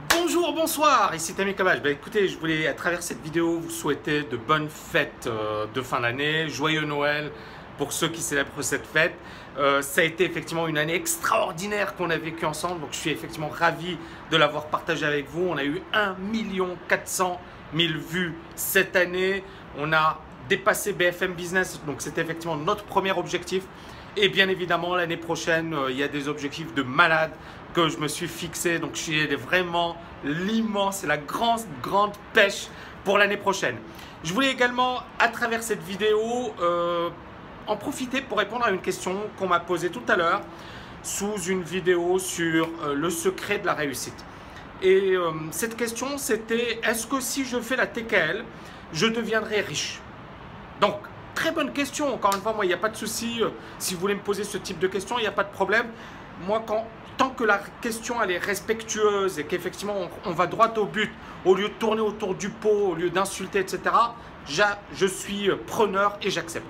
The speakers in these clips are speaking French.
Bonjour, bonsoir, ici Tammy Kabbage. Écoutez, je voulais à travers cette vidéo vous souhaiter de bonnes fêtes de fin d'année, joyeux Noël pour ceux qui célèbrent cette fête. Ça a été effectivement une année extraordinaire qu'on a vécue ensemble, donc je suis effectivement ravi de l'avoir partagé avec vous. On a eu 1 400 000 vues cette année, on a dépassé BFM Business, donc c'était effectivement notre premier objectif. Et bien évidemment, l'année prochaine, il y a des objectifs de malade que je me suis fixé. Donc, j'ai vraiment l'immense et la grande pêche pour l'année prochaine. Je voulais également, à travers cette vidéo, en profiter pour répondre à une question qu'on m'a posée tout à l'heure sous une vidéo sur le secret de la réussite. Et cette question, c'était: est-ce que si je fais la TKL, je deviendrai riche? Donc, très bonne question. Encore une fois, moi, il n'y a pas de souci. Si vous voulez me poser ce type de question, il n'y a pas de problème. Moi, tant que la question elle est respectueuse et qu'effectivement on va droit au but, au lieu de tourner autour du pot, au lieu d'insulter, etc., je suis preneur et j'accepte.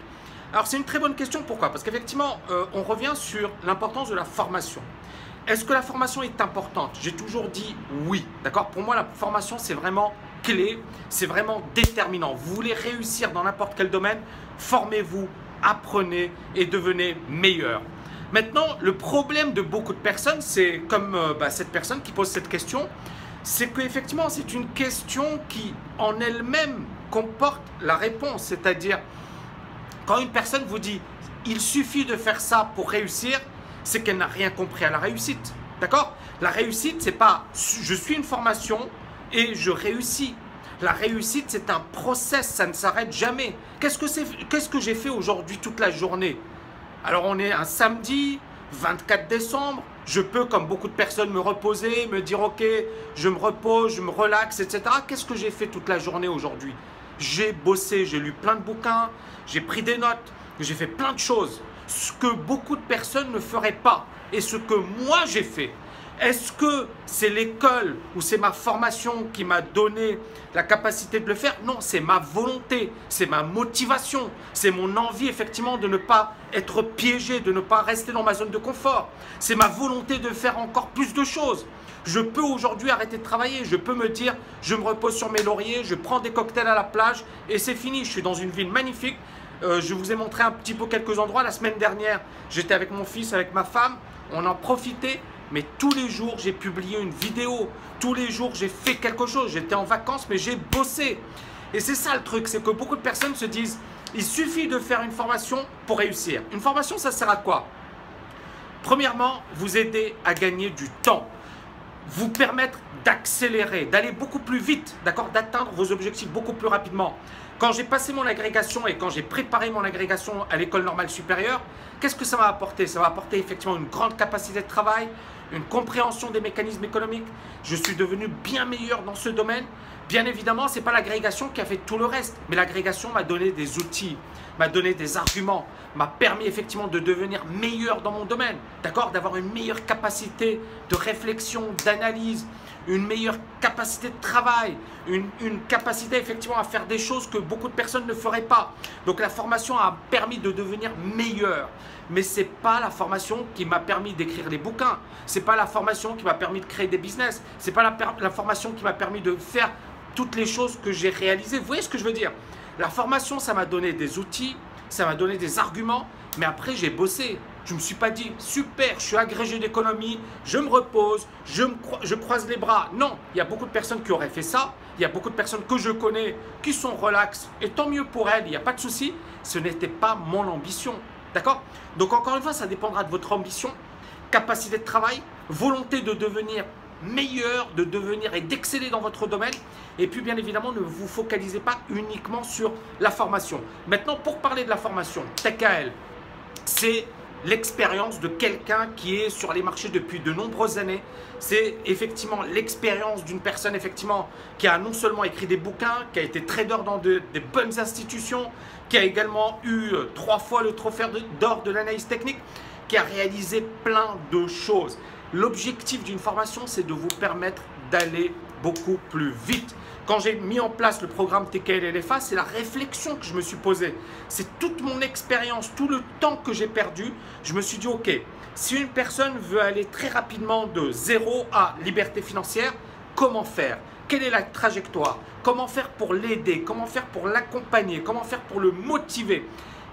Alors, c'est une très bonne question. Pourquoi? Parce qu'effectivement, on revient sur l'importance de la formation. Est-ce que la formation est importante? J'ai toujours dit oui. D'accord? Pour moi, la formation, c'est vraiment clé, c'est vraiment déterminant. Vous voulez réussir dans n'importe quel domaine, formez-vous, apprenez et devenez meilleur. Maintenant, le problème de beaucoup de personnes, c'est comme cette personne qui pose cette question, c'est qu'effectivement, c'est une question qui, en elle-même, comporte la réponse. C'est-à-dire, quand une personne vous dit « il suffit de faire ça pour réussir », c'est qu'elle n'a rien compris à la réussite. D'accord? La réussite, c'est pas « je suis une formation et je réussis ». La réussite, c'est un process, ça ne s'arrête jamais. Qu'est-ce que j'ai fait aujourd'hui toute la journée? Alors, on est un samedi, 24 décembre. Je peux, comme beaucoup de personnes, me reposer, me dire « ok, je me repose, je me relaxe, etc. » Qu'est-ce que j'ai fait toute la journée aujourd'hui? J'ai bossé, j'ai lu plein de bouquins, j'ai pris des notes, j'ai fait plein de choses. Ce que beaucoup de personnes ne feraient pas et ce que moi j'ai fait. Est-ce que c'est l'école ou c'est ma formation qui m'a donné la capacité de le faire? Non, c'est ma volonté, c'est ma motivation, c'est mon envie effectivement de ne pas être piégé, de ne pas rester dans ma zone de confort. C'est ma volonté de faire encore plus de choses. Je peux aujourd'hui arrêter de travailler, je peux me dire, je me repose sur mes lauriers, je prends des cocktails à la plage et c'est fini. Je suis dans une ville magnifique. Je vous ai montré un petit peu quelques endroits. La semaine dernière, j'étais avec mon fils, avec ma femme, on en profitait. Mais tous les jours, j'ai publié une vidéo. Tous les jours, j'ai fait quelque chose. J'étais en vacances, mais j'ai bossé. Et c'est ça le truc, c'est que beaucoup de personnes se disent « il suffit de faire une formation pour réussir ». Une formation, ça sert à quoi? Premièrement, vous aider à gagner du temps. Vous permettre d'accélérer, d'aller beaucoup plus vite, d'accord, d'atteindre vos objectifs beaucoup plus rapidement. Quand j'ai passé mon agrégation et quand j'ai préparé mon agrégation à l'école normale supérieure, qu'est-ce que ça m'a apporté? Ça m'a apporté effectivement une grande capacité de travail, une compréhension des mécanismes économiques. Je suis devenu bien meilleur dans ce domaine. Bien évidemment, ce n'est pas l'agrégation qui a fait tout le reste, mais l'agrégation m'a donné des outils, m'a donné des arguments, m'a permis effectivement de devenir meilleur dans mon domaine, d'accord, d'avoir une meilleure capacité de réflexion, d'analyse, une meilleure capacité de travail, une capacité effectivement à faire des choses que beaucoup de personnes ne feraient pas. Donc la formation a permis de devenir meilleur. Mais ce n'est pas la formation qui m'a permis d'écrire des bouquins. Ce n'est pas la formation qui m'a permis de créer des business. Ce n'est pas la formation qui m'a permis de faire toutes les choses que j'ai réalisées. Vous voyez ce que je veux dire? La formation, ça m'a donné des outils, ça m'a donné des arguments, mais après j'ai bossé. Je ne me suis pas dit « super, je suis agrégé d'économie, je me repose, je croise les bras ». Non, il y a beaucoup de personnes qui auraient fait ça. Il y a beaucoup de personnes que je connais qui sont relax et tant mieux pour elles, il n'y a pas de souci. Ce n'était pas mon ambition. D'accord? Donc encore une fois, ça dépendra de votre ambition, capacité de travail, volonté de devenir meilleur, de devenir et d'exceller dans votre domaine. Et puis bien évidemment, ne vous focalisez pas uniquement sur la formation. Maintenant, pour parler de la formation, TKL, c'est l'expérience de quelqu'un qui est sur les marchés depuis de nombreuses années. C'est effectivement l'expérience d'une personne effectivement qui a non seulement écrit des bouquins, qui a été trader dans des bonnes institutions, qui a également eu 3 fois le trophée d'or de l'analyse technique, qui a réalisé plein de choses. L'objectif d'une formation, c'est de vous permettre d'aller beaucoup plus vite. Quand j'ai mis en place le programme TKL LFA, c'est la réflexion que je me suis posée. C'est toute mon expérience, tout le temps que j'ai perdu. Je me suis dit, ok, si une personne veut aller très rapidement de zéro à liberté financière, comment faire, quelle est la trajectoire, comment faire pour l'aider, comment faire pour l'accompagner, comment faire pour le motiver.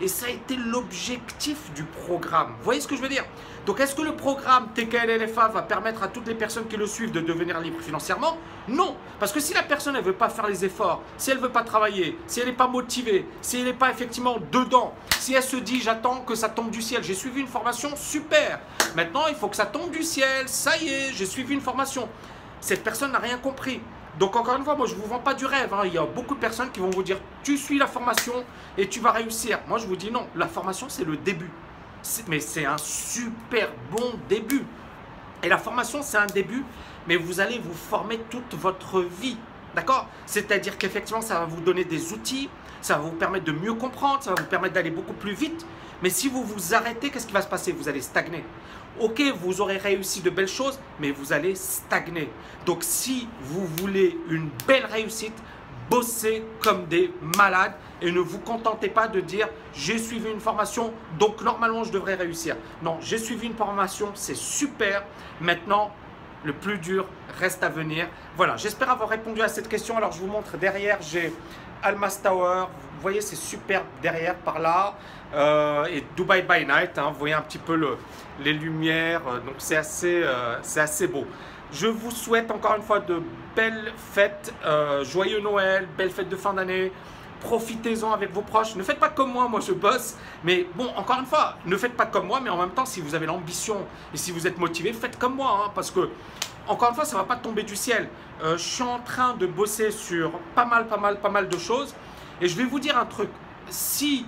Et ça a été l'objectif du programme. Vous voyez ce que je veux dire? Donc, est-ce que le programme TKL-LFA va permettre à toutes les personnes qui le suivent de devenir libres financièrement? Non. Parce que si la personne ne veut pas faire les efforts, si elle ne veut pas travailler, si elle n'est pas motivée, si elle n'est pas effectivement dedans, si elle se dit j'attends que ça tombe du ciel, j'ai suivi une formation, super. Maintenant, il faut que ça tombe du ciel, ça y est, j'ai suivi une formation. Cette personne n'a rien compris. Donc encore une fois, moi je ne vous vends pas du rêve. Il y a beaucoup de personnes qui vont vous dire tu suis la formation et tu vas réussir. Moi je vous dis non, la formation c'est le début. Mais c'est un super bon début. Et la formation c'est un début, mais vous allez vous former toute votre vie. D'accord? C'est-à-dire qu'effectivement ça va vous donner des outils, ça va vous permettre de mieux comprendre, ça va vous permettre d'aller beaucoup plus vite. Mais si vous vous arrêtez, qu'est-ce qui va se passer? Vous allez stagner. Ok, vous aurez réussi de belles choses, mais vous allez stagner. Donc, si vous voulez une belle réussite, bossez comme des malades et ne vous contentez pas de dire « j'ai suivi une formation, donc normalement je devrais réussir ». Non, j'ai suivi une formation, c'est super. Maintenant, le plus dur reste à venir. Voilà, j'espère avoir répondu à cette question. Alors, je vous montre derrière, j'ai Almas Tower. Vous voyez, c'est superbe derrière, par là. Et Dubai by Night, hein, vous voyez un petit peu les lumières. Donc, c'est assez beau. Je vous souhaite encore une fois de belles fêtes, joyeux Noël, belles fêtes de fin d'année. Profitez-en avec vos proches. Ne faites pas comme moi je bosse. Mais bon, encore une fois, ne faites pas comme moi, mais en même temps, si vous avez l'ambition et si vous êtes motivé, faites comme moi. Hein, parce que, encore une fois, ça ne va pas tomber du ciel. Je suis en train de bosser sur pas mal de choses. Et je vais vous dire un truc. Si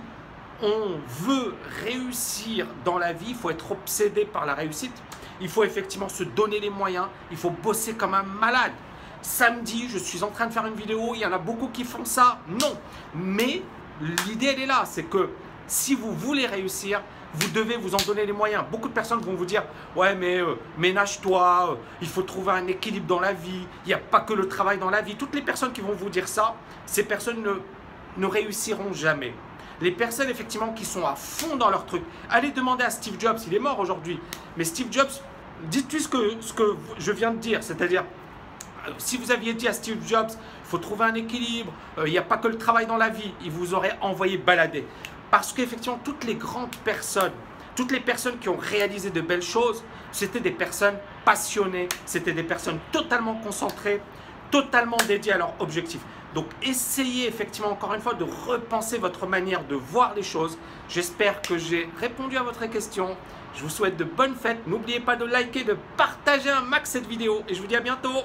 on veut réussir dans la vie, il faut être obsédé par la réussite. Il faut effectivement se donner les moyens. Il faut bosser comme un malade. Samedi, je suis en train de faire une vidéo, il y en a beaucoup qui font ça. Non, mais l'idée, elle est là. C'est que si vous voulez réussir, vous devez vous en donner les moyens. Beaucoup de personnes vont vous dire « Ouais, mais ménage-toi, il faut trouver un équilibre dans la vie. Il n'y a pas que le travail dans la vie. » Toutes les personnes qui vont vous dire ça, ces personnes ne réussiront jamais. Les personnes, effectivement, qui sont à fond dans leur truc. Allez demander à Steve Jobs, il est mort aujourd'hui. Mais Steve Jobs, dites-lui ce que je viens de dire. C'est-à-dire, si vous aviez dit à Steve Jobs, il faut trouver un équilibre, il n'y a pas que le travail dans la vie, il vous aurait envoyé balader. Parce qu'effectivement, toutes les grandes personnes, toutes les personnes qui ont réalisé de belles choses, c'était des personnes passionnées, c'était des personnes totalement concentrées, totalement dédiées à leur objectif. Donc, essayez effectivement, encore une fois, de repenser votre manière de voir les choses. J'espère que j'ai répondu à votre question. Je vous souhaite de bonnes fêtes. N'oubliez pas de liker, de partager un max cette vidéo et je vous dis à bientôt.